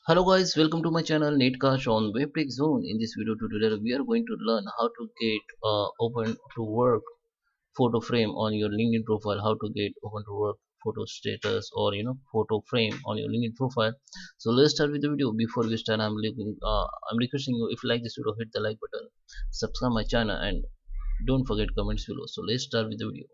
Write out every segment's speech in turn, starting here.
Hello guys, welcome to my channel NetCast on WebTech Zone. In this video tutorial, we are going to learn how to get open to work photo frame on your LinkedIn profile, how to get open to work photo status or photo frame on your LinkedIn profile. So let's start with the video. Before we start, I'm requesting you, if you like this video, hit the like button, subscribe my channel, and don't forget comments below. So let's start with the video.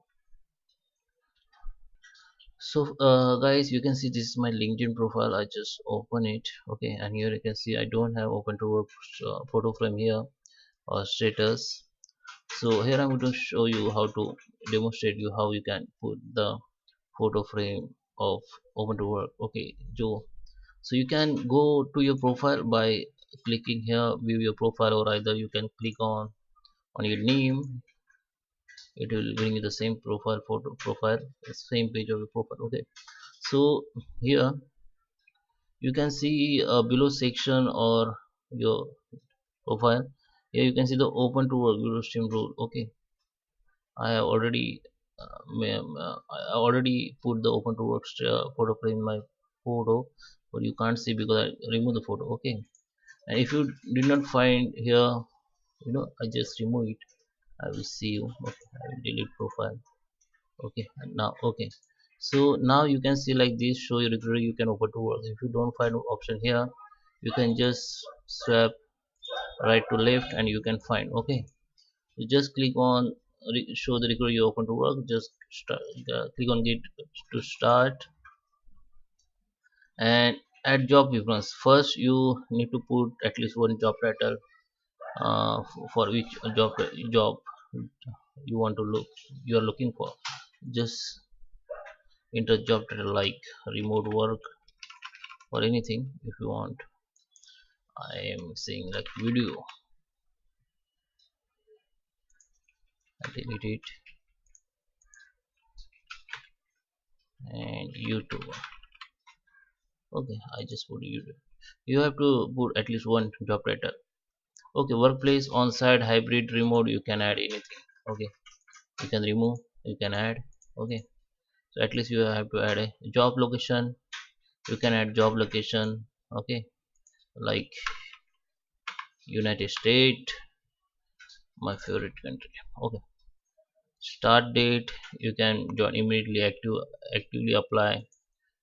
So guys, you can see this is my LinkedIn profile. I just open it. Okay, and here you can see I don't have open to work photo frame here or status. So here I'm going to show you how to demonstrate you how you can put the photo frame of open to work. Okay, Joe. So you can go to your profile by clicking here, view your profile, or either you can click on your name. It will bring you the same profile photo profile, the same page of your profile. Okay, so here you can see below section or your profile. Here you can see the open to work video stream rule. Okay, I have already I already put the open to work photo frame in my photo, but you can't see because I remove the photo. Okay, and if you did not find here, I just remove it. I will see you. Okay, I will delete profile. Okay, and now okay, so now you can see like this, show your recruiter, you can open to work. If you don't find an option here, you can just swap right to left and you can find. Okay, you just click on show the recruiter you open to work. Just start, click on get to start and add job preference. First you need to put at least one job title, for which job you want to look you are looking for. Just enter job title like remote work or anything if you want. I am saying like video. I delete it. And YouTube. Okay, I just put YouTube. You have to put at least one job title. Okay, workplace, on-site, hybrid, remote, you can add anything. Okay, you can remove, you can add. Okay, so at least you have to add a job location. You can add job location. Okay, like United States, my favorite country. Okay, start date, you can join immediately, actively apply.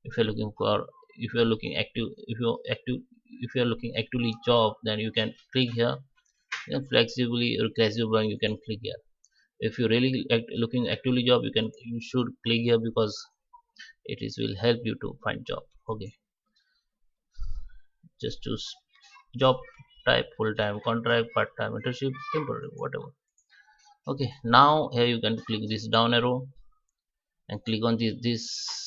If you're looking for, if you're looking active, if you're looking actively job, then you can click here. You can flexibly or casual, you can click here. If you're really looking actively job, you should click here because it is will help you to find job. Okay, just choose job type, full-time contract, part-time, internship, temporary, whatever. Okay, now here you can click this down arrow and click on this.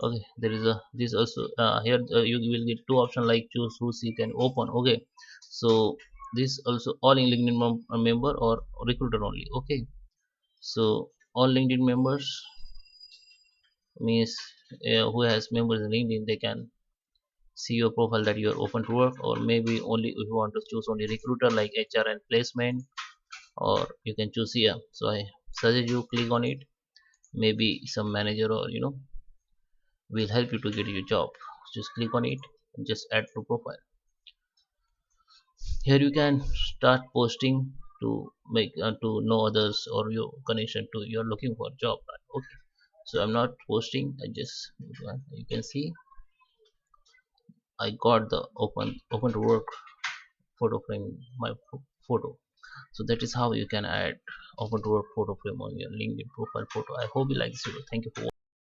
Okay, there is a this also, here you will get two options like choose who seek and open. Okay, so this also all in LinkedIn member or recruiter only. Okay, so all LinkedIn members means who has members in LinkedIn, they can see your profile that you are open to work. Or maybe only if you want to choose only recruiter like HR and placement, or you can choose here. So I suggest you click on it. Maybe some manager or will help you to get your job. Just click on it and just add to profile. Here you can start posting to make to know others or your connection to you're looking for a job. Okay, so I'm not posting, I just, you can see I got the open to work photo frame, my photo. So that is how you can add open to work photo frame on your LinkedIn profile photo. I hope you like this video. Thank you for watching.